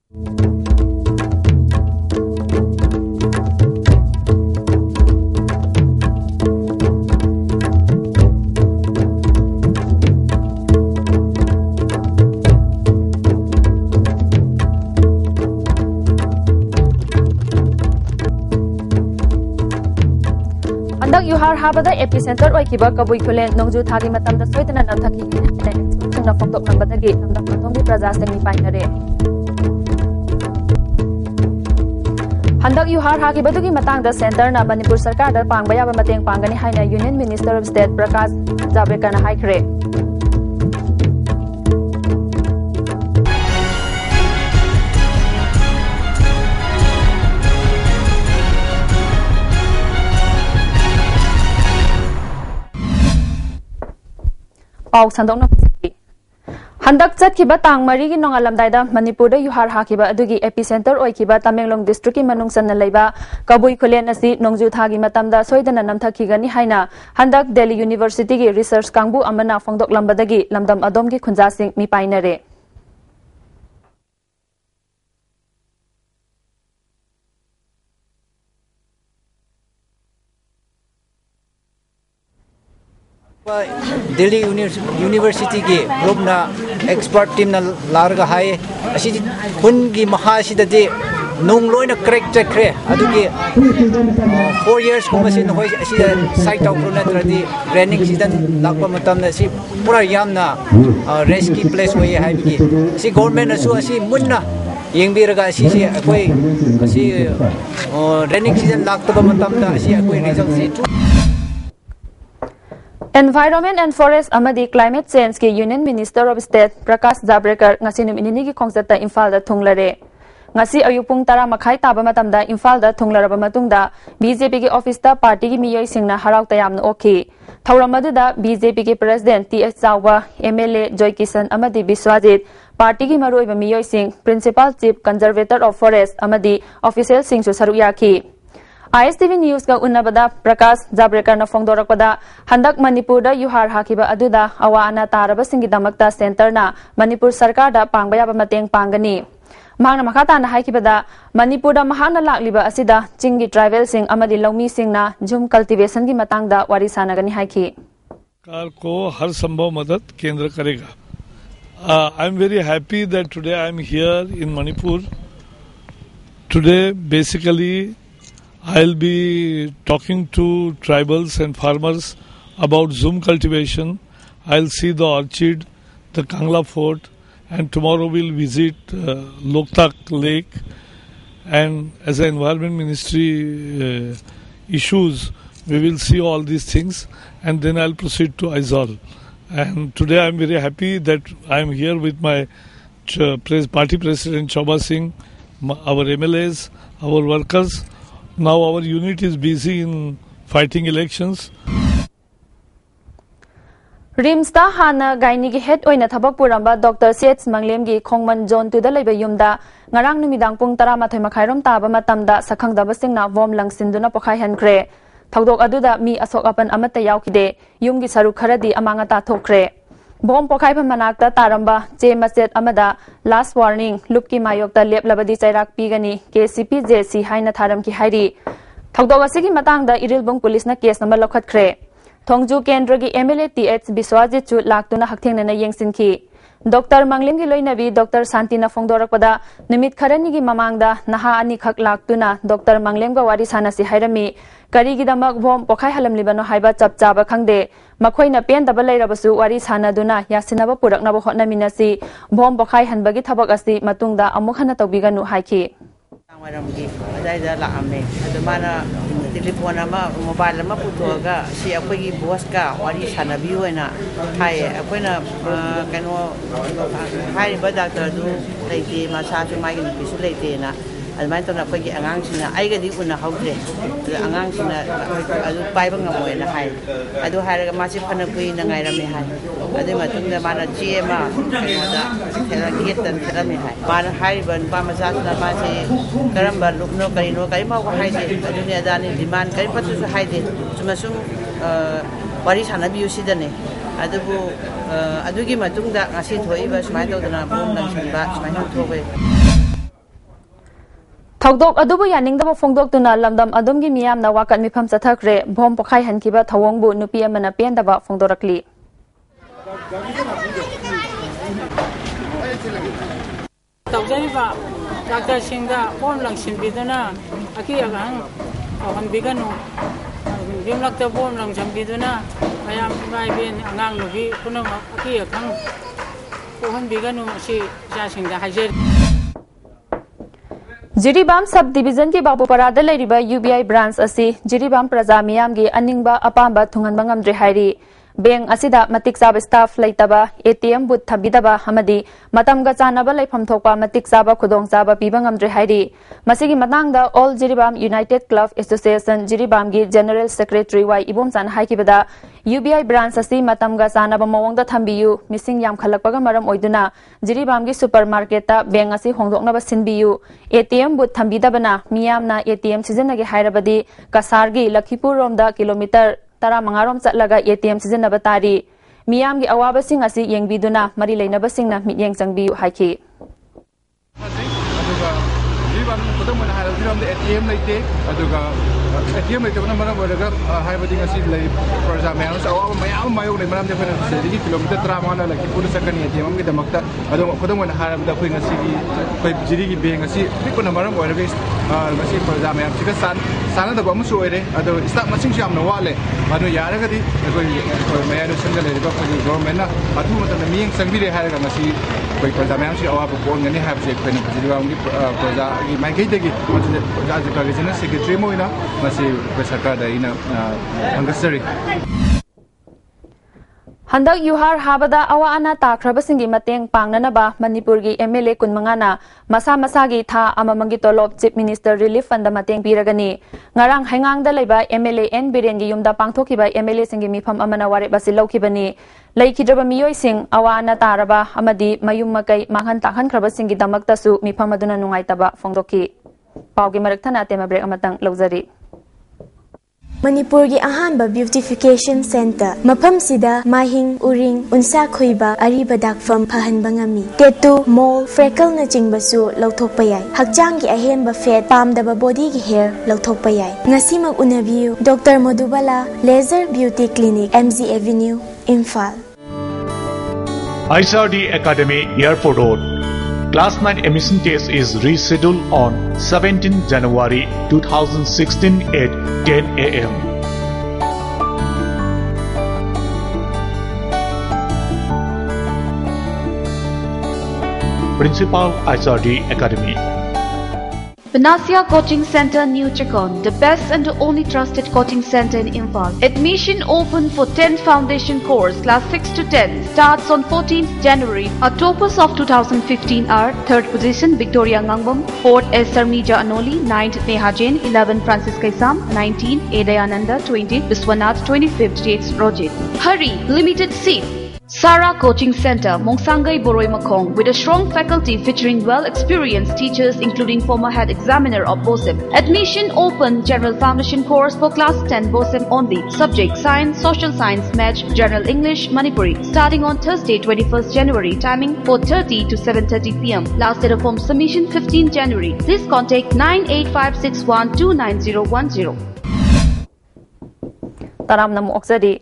Yuhar habada epicenter oikiba kabui kulen nongju thagi matamda soidana namthaki chungna phokdok nambadagi namda pathomgi praja sengni painare handak yuhar hagibadugi matangda center na Manipur sarkar da pangbaya ba mateng pangani haina Union Minister of State Prakash Javadekar na haikre Pau Sandong Handak Chatkiba Tang Marigi Nongalamdaida, Manipur Yuhar Hakiba Adugi epicenter Oikiba Tamenglong district Manungsan Laiba, Kabui Kulen Asi Nongju Thagi Matamda Soidana Namthakigani Haina, Handak Delhi University Research Kangbu Amana Fongdok Lambadagi, Lamdam Adomgi Kunjasing Mi Painare. Delhi University के group ना expert team ना लारगा हाय अशी खुनगी महासिदे नोंगलोय ना correct चक्रे अदुगी 4 years को मसिन होय अशी sight out नत्रदि training season Lakpa मतम ना सी पूरा यामना रेस्की प्लेस होय हायबगी सी गवर्नमेंट असु अशी मुन्ना येंगबिरगा अशी से अकोय अशी ट्रेनिंग सीजन लाकतबा मतम दा अशी अकोय रिजल्ट सी Environment and Forest Amadi Climate Change ki Union Minister of State Prakash Javadekar ngasi numinini ki khongzata Imphal da thunglare ngasi ayupung tara makhai taba matamda Imphal da thunglaraba matungda BJP ki office ta party ki miyoi singna harau tayamna okhi thauramadu da BJP ki President TS Chawba MLA Joy Kisan amadi Biswajit party ki maroi ba miyoi sing Principal Chief Conservator of Forest amadi official sing su saru yakhi Istv News ka unnabada Prakash Javadekar na phongdorakpada handak Manipur da yuhar hakiba aduda awana taraba singi damakta center na Manipur sarkar da pangbaya ba mateng pangani mahna makhata na haikibada Manipur da mahana lakliba asida chingi tribal sing amadi lawmi sing na jhum cultivation ki matang da wari sanagani haiki car को हर संभव मदद केंद्र करेगा I am very happy that today I am here in Manipur. Today basically I'll be talking to tribals and farmers about Zoom cultivation. I'll see the orchid, the Kangla Fort, and tomorrow we'll visit Loktak Lake. And as an Environment Ministry issues, we will see all these things, and then I'll proceed to Aizawl. And today I'm very happy that I'm here with my party president Chauba Singh, our MLAs, our workers. Now our unit is busy in fighting elections. Rimsta Hana Gaini ki head oina thabak puramba Dr. Seth Manglem gi Khongman Zone to the Labor Yumda, Ngarang Numidang Pung Taramathoi Makhairom Taba Matamda, Sakang Dabasing na Vom Lang Sinduna Pokai Hankre. Thagdok aduda mi asok apan amata yaukide, Yumgi Saru Karadi Amangata Tokre. Bom Pokai Manakta Taramba, J Maset Amada, Last Warning, Lupki Mayokta Lep Labadi Chairak Pigani, KCP JC Haina Tharam Ki Hairi. Thagdawasigi Matangda Irilbung Police na case number Lokhat Kre. Thongju Kendragi MLA TH Biswajit Chu Laktuna Hakting na Yengsinki. Dr. Manglem Giloy Nabi, Dr. Santina Fongdorakpada, Nimit Karanigi Mamangda, Naha Ani Khak Laktuna, Dr. Manglem Gawari Sana Si Hairami, Karigidamak Vom Pokai Halam Libano Haiba Chap Chaba Kangde, Makoina Pen Dabalay Rabasu, Wari Sana Duna, Yasinaba Purak Nabo Hotna Minasi, Vom Pokai Hanbagi Tabakasi, Matungda, Amukhana Tobiganu Haiki. Telephone mobile putoga si akogi boss ka wari sanabi hoina hai akoina kano hai ba doctor du leite ma sa chu mai ni bisu leite na almai to na akogi angang sina ai ga di una haude angang sina adu pai ba ngamoi na hai adu hai ga ma si phana pui na ngai rame hai adu ma tung da mana chi ma kano da thera gate tan thera me hai ma hai ban ba ma sa na ma si karamba lukno kai no kai ma ko hai de adu ne adani demand kai patu su hai de sumasum wari sanabi usidane adubu adugi matung da ngasi thoi ba smai to na bom lang sin ba smai to thoi Thogdok adubu yaningbaba phongdoktuna lamdam adumgi miyamna wakat mifam chathakre bom pokhai hankiba thawongbu nupi amana pendaba phongdorakli. Tawjariba Dr. Singha bom langsin biduna aki agang awan biganu bimlakta bom langsam biduna mayam bai ben angang nubi kuno aki agang awan biganu si jasingda hajer Jiribam subdivision ki Babupara leriba UBI branch asi Jiribam Praja miyamgi aningba apamba thunganba ngamdre hairi Beng asida matik saba staff laitaba ATM booth thabidaba hamadi matamga chanaba laifam thokpa matik saba khudong saba piba ngamdre hairi masigi matangda All Jiribam United Club Association Jiribam gi General Secretary Y Ibomchan haikibada UBI branch asi matamga chanaba mawongda thambiyu mising yam khalakpaga maram oiduna Jiribam gi supermarket ta beng asi hongdoknaba sinbiyu ATM booth thambidabana miyamna ATM sijanagi hairabadi Kasargi Lakhipur romda kilometer Tara mangarom chatlaga ATM sijanaba tari miyamgi awaba sing asi yengbiduna mari leinaba singna mityeng changbiu haiki Jiribam kodamana haram ATM leite aduga ATM leite bana mara boraga haibadi ngasi lei praja mayam awaba mayam mayo lei maram jafena sedigi kilometer tara mangana lagi pura sakani ATM gi damakta adu kodamana haram da koi ngasi gi koi jirigi be ngasi pikona maram boraga ngasi praja mayam siga sana da bamu soire adu sta masing siam na wale adu yara gadi koi mayano sanga lei ba koi government na adu mata miyeng sangbire haraga ngasi koi praja mayam si awaba bon ngani have se koi Jiribam gi praja mai kai degi aja ka gina secretary mo ina masih besarkar da ina angasari Handak yuhar habada awa ana takraba singi mateng pangnanaba Manipur gi MLA kunmangana masa gi tha amamangi tolop chief minister relief fund mateng piragani ngarang hangang da leiba MLA N Biren gi yumda pangthokiba MLA singi mifam amana ware basi laukibani laikhidraba miyoi sing awa ana taraba amadi mayum makai manghan takhan khraba singi damakta su mifam aduna nungaitaba phongdoki paugi marakthana tema break amatang laujari Manipur gi ahanba beautification center mafam sida mahing uring unsa khoiba ariba dakfam phahanba ngami tattoo mole freckle na chingbasu lauthokpa yai hakchang gi ahenba fat pamdaba body gi hair lauthokpa yai ngasi mag unabiu Dr. Madhubala Laser Beauty Clinic MZ Avenue Imphal ISRD Academy Airport Road Class 9 admission test is rescheduled on 17 January 2016 at 10 a.m. Principal ISRD Academy. Panacea Coaching Center, New Chakon, the best and the only trusted coaching center in Imphal. Admission open for 10th Foundation course, class 6 to 10, starts on 14th January. Our toppers of 2015 are 3rd position Victoria Ngangbam, 4th S. Sarmija Anoli, 9th Neha Jain, 11th Francis Kaisam, 19th Edayananda, 20th Biswanath, 25th Jates Rojit. Hurry, limited seat. Sara Coaching Center, Mongsangai Boroi Makong, with a strong faculty featuring well-experienced teachers including former head examiner of BOSEM. Admission open, general foundation course for class 10 BOSEM only. Subject science, social science, maths, general English, Manipuri. Starting on Thursday 21st January, timing 4:30 to 7:30 p.m. Last date of form submission 15 January. Please contact 98561291010. Taram namu oksadi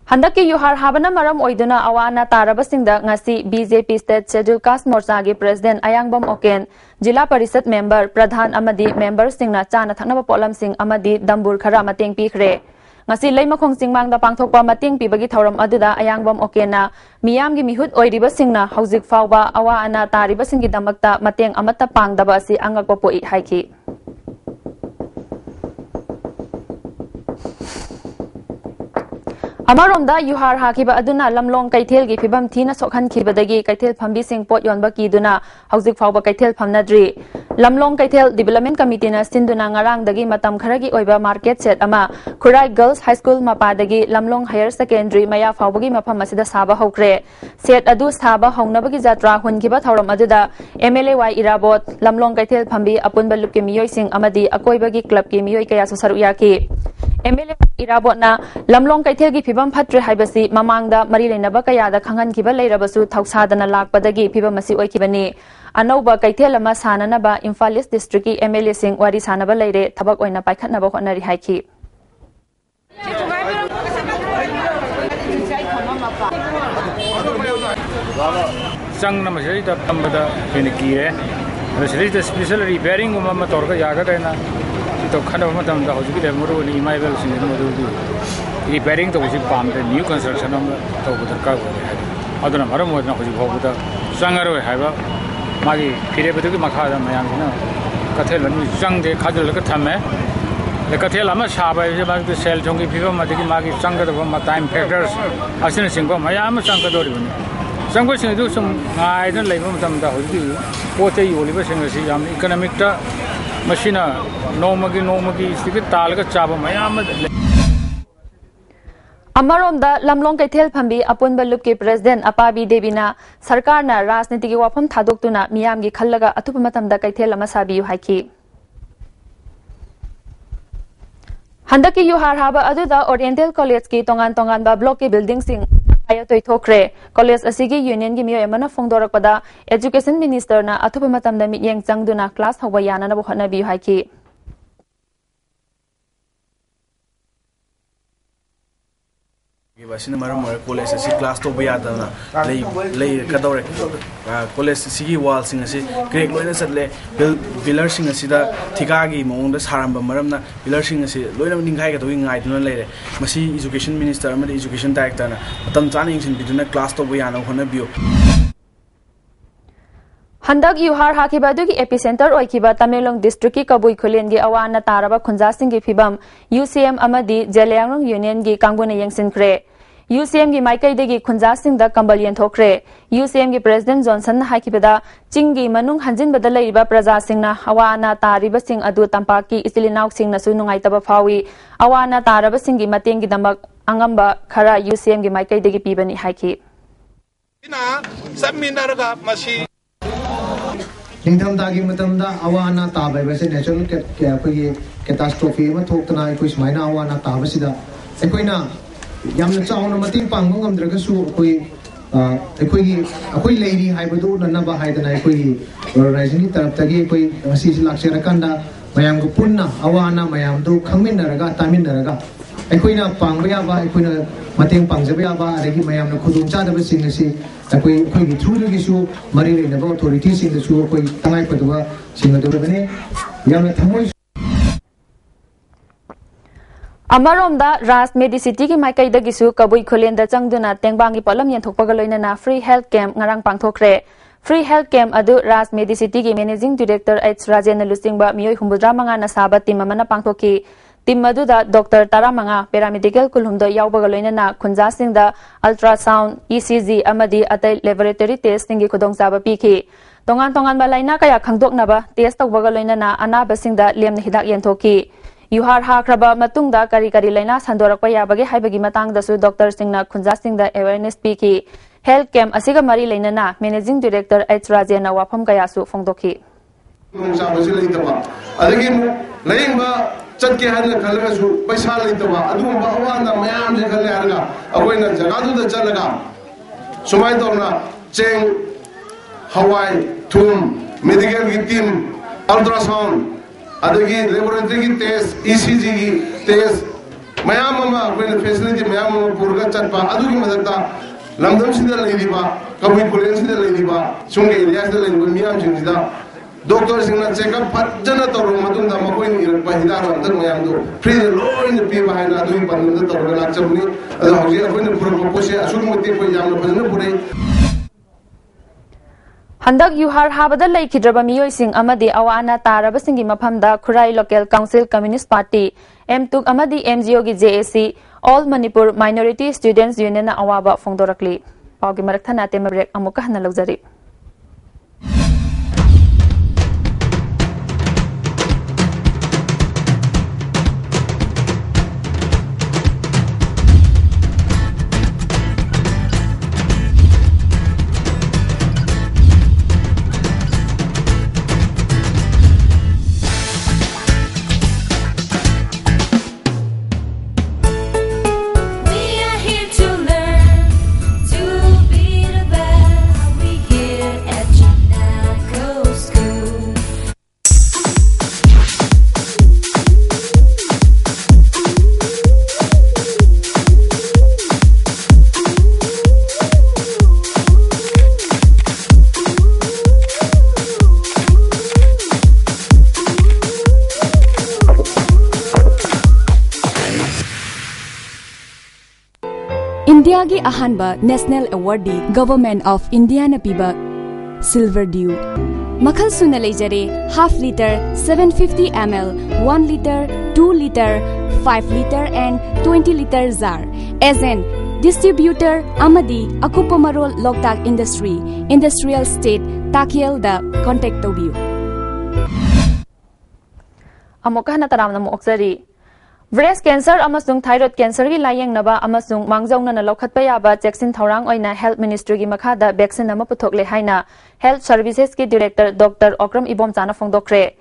Handaki yuhar habana maram oiduna awana taraba singda ngasi BJP State Scheduled Caste Morcha gi President Ayangbam Oken Jila Parisad member Pradhan amadi member singna chana thaknaba polam sing amadi dambur khara mateng pikhre ngasi leimakhong singmangda pangthokpa mateng pibagi thoram aduda Ayangbam Okena miyam gi mihut oiriba singna hauzik fawba awa ana tariba singi damakta mateng amata pangdaba asi angakpa poi haiki Amaromda yuhar hakiba aduna lamlong kaithel gi phibam thina sokhan khibadagi kaithel phambi sing pot yonba ki duna hauzik fawba kaithel phamnadri lamlong kaithel development committee na sinduna ngarang dagi matam kharagi oiba market set ama Khurai Girls High School mapadagi lamlong higher secondary maya fawbagi mafam asida saba hokre set adu saba hongnabagi jatra hunkiba thoram aduda MLA Y Irabot lamlong kaithel phambi apunba lupke miyoi sing amadi akoibagi club ki miyoi kaya so saruya ki MLA Irabot na lamlong kaithel gi phibam phatre haibasi mamangda mari leinaba kaya da khangan kiba leirabasu thausadana lakpadagi phibam asi oikibani अनौबा कैथेल अमा साननबा Imphal east district की MLA Singh वारी सानबा लेरे थबक ओइना पाइखतनबा होटनरी हाइखि संग नमसे the तंबदा बेनकीरे रसरी the special repairing म तोरका यागदेना तो खनब मतम द होजि दे मरो नि इमाइबल सिंग मदु रिपेयरिंग तो होजि पाम द न्यू कंस्ट्रक्शन हम तो दरकार है अदना मरम मोदना होजि भोबदा संगरो हाइबा मागी फिरे बदुगी मखा द मयाम सिना कथेल नु संग दे खाजल का थमे le kathel ama saba je ba de sel thongi phiba ma de magi sang da ma time factors asin sing ba mayam sang ka dori bani sang ko sing du sum ngai dan lai ma tam da hoji po te yoli ba sing si yam economic ta machine no magi sigi tal ka chaba mayam अमरोम द लमलोंग कैथेल फंबी अपुन बलुप के president अपाबी Devina सरकार ना राजनीति की वाफम थादोक्तुना मियाम की खल्लगा अथुप मतम द कैथेल अमा साबियु हाइखि हंदकी युहार हाबा अदुदा ओरिएंटल कॉलेज की तोंगान तोंगान बा ब्लॉक की बिल्डिंग सिंग आया तोय थोखरे कॉलेज असिगी यूनियन की मियो एमना फोंदोरकपदा एजुकेशन मिनिस्टर ना अथुप मतम द मियेंग चंगदुना क्लास हवा याना न बहनाबियु हाइखि Basina maram mara college asi class to baya dana lei kadore college sigi wall sing asi crack loina satle pillar sing asi da thika gi maung da saramba maram na pillar sing asi loina ningai ga doi ngai duna leire masi education minister ama education director na matam chana ingsin biduna class to baya na hona bio हंदक युहार हाकिबा दुगी epicentre ओइकिबा Tamenglong district की कबुई खुलेन गी अवाना ताराबा खुंजासिंग की फिबम UCM अमदी जेलेयांग union गी कांगबुना यंगसिनख्रे UCM की माइकैदेगी खुंजासिंग द कंबल यंथोख्रे UCM की प्रेसिडेंट जॉनसन हाकिबदा चिंगी मनुंग हंजिनबदा लैबा प्रजासिंगना अवाना तारिबा सिंग अदु तंपाकी इसिलिनाउ सिंग नसु नुंगाइतबा फावी अवाना ताराबा सिंगी मतेंगी दमक अंगंबा खरा UCM की माइकैदेगी पीबनी हाइखि इना सबमिनरगा मसी निंगथमदागी मतमदा अवाना ताबे वैसे नेचुरल कैटास्ट्रोफी में थोकतना कोई स्माइना अवाना ताबसिदा एकोइना यामना चाउना मतिंग पांग ngamdragasu akoi akoi leiri haibadu nanaba haidana akoi organizing ki taraf tagi akoi asi lakserakanda mayam ko punna awana mayam do khangminnaraga taminaraga akoina pangba ba akoina mateng pangjaba ba adagi mayam na khudung chadaba sing asi akoi gi through gi su mari leina ba authority sing da su akoi tangai paduwa sing da bane yamna thamoi अमरोमदा Raj Medicity की माइकैदगिसु कबुई खुलेंदा चंगदुना तेंगबांगी पलम यंथोकपगा लोइनना free health camp ngarang पांगथोखरे free health camp अदु Raj Medicity की managing director H Rajen लुसिंगबा मियोय हुंबुद्रा मंगा ना साबा टीम अमना पांगथोकी टीम मदुदा डॉक्टर तारामंगा पैरामेडिकल कुलहुमदो यावबगा लोइनना खुंजासिंगदा अल्ट्रासाउंड ECG अमदी अतै लेबोरेटरी टेस्टिंग की खुदोंचाबा पीखी तोंगान तोंगान बा लाइना कया खंगदोकनाबा टेस्ट तौबगा लोइनना अनाबसिंगदा लेमना हिदाक यंथोकी युहार हाख्रबा मतुंगदा करी करी लाइना संदोरकपा याबगे हाइबगी मतंगदसु डॉक्टर सिंगना खुंजासिंगदा अवेयरनेस पीकी हेल्थ कैंप असिगा मरी लेना मैनेजिंग डायरेक्टर एच राजेना वाफम कयासु फोंदोखी चटके हन खलगसु पैसा लेतबा अदुबा अवाना मयाम जे खले हरगा अकोइना जगादु द चलगा सुमाय तोना चेंग हवाई थुम मेडिकल की टीम अल्ट्रासाउंड अदगी लेबोरेटरी की टेस्ट ECG की टेस्ट मयाम मा कोइन फैसिलिटी मयाम पुरगा चटपा अदुगी मदता लमदम सिदा लेदिबा कबुई कोलेन सिदा लेदिबा सुंगे एरिया सिदा लेदिबा मियाम सिंगदा डॉक्टर सिंगना चेकअप फजना तोरो मतुंदा मकोइन इरपा हिदार अंदर मयाम दो फ्री लोइन पी बायना दुई बंद तोरो लाचबनी अदो हौजी अकोइन पुरको पोसे असुमति को यामना फजना पुरे हंदक युहार हाबदा लैखिद्रबा मियोइसिंग अमदी अवाना तारबसिंगी मफमदा Khurai local council communist party M2 अमदी MGO की JAC all Manipur minority students union अवाबा फोंदोरकली पाउगी मरकथना तेम ब्रेक अमुका हना लौजरी We are here to learn to be the best we can. India gi ahanba National Award Government of India na piba Silver Dew. Makhal suna leijare half liter, 750 ml, 1 liter, 2 liter, 5 liter and 20 liter jar. As an distributor amadi akupa marol Loktak Industry, Industrial State, Takiel da contact tobiu. Amoka na taram na mo oksari. Breast cancer amasung thyroid cancer gi layeng naba amasung mangjauna na lokhat pa yaba cheksin thorang oina health ministry gi makhada vaccine ama puthok le haina health services ki director Dr. Okram Ibom chana phongdokre.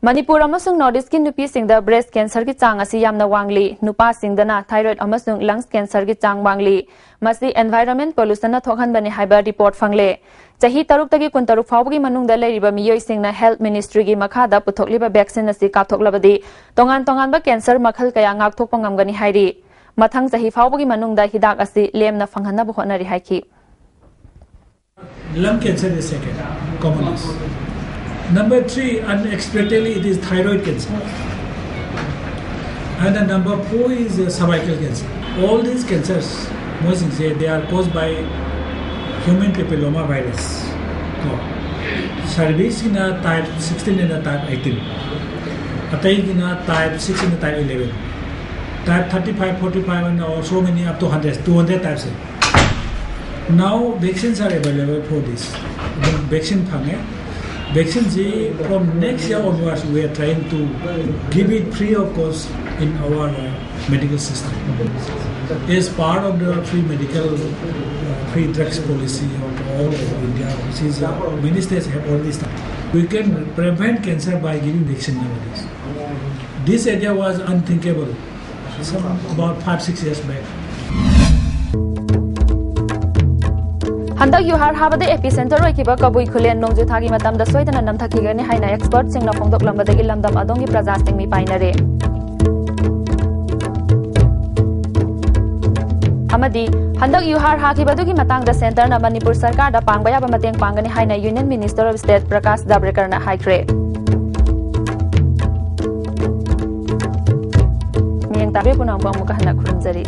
Manipur amasung Northeast ki nupi singda breast cancer ki chang asi yamna wangli nupa singdana thyroid amasung lungs cancer ki chang wangli masi environment pollution na thokhan bani haiba report phangle. Chahi taruk tagi kun taruk phawgi manungda leiriba miyoi singna health ministry gi makhada puthokliba vaccine asi kapthoklabadi tongan tongan ba cancer makhal kaya ngak thokpa ngamgani hairi mathang chahi phawgi manungda hidak asi lemna phanghanna bu honari haiki. Lung cancer is second commonest. Number 3, unexpectedly it is thyroid cancer. And the number 4 is cervical cancer. All these cancers, most things they are caused by human papilloma virus. Cervix in a type 16 and a type 18. Attack in a type 6 and a type 11. Type 35, 45 and so many up to 100, 200 types. Now vaccines are available for this. The vaccine vaccines from next year onwards we are trying to give it free of cost in our medical system. As part of the free medical free drugs policy of all of India, which is many states have already started. We can prevent cancer by giving vaccine nowadays. This idea was unthinkable about 5-6 years back. Handak yuhar habade epicenter oikiba kabui khulen nongju thagi matamda soidana namthakigani haina expert singna phongdok lambadagi lamdam adongi praja singmi painare amadi handak yuhar hakibadugi matangda center na Manipur sarkar da pangbaya ba mateng pangani haina Union Minister of State Prakash Javadekar na haikre miyeng tabe punang ba muka hanak khurumjari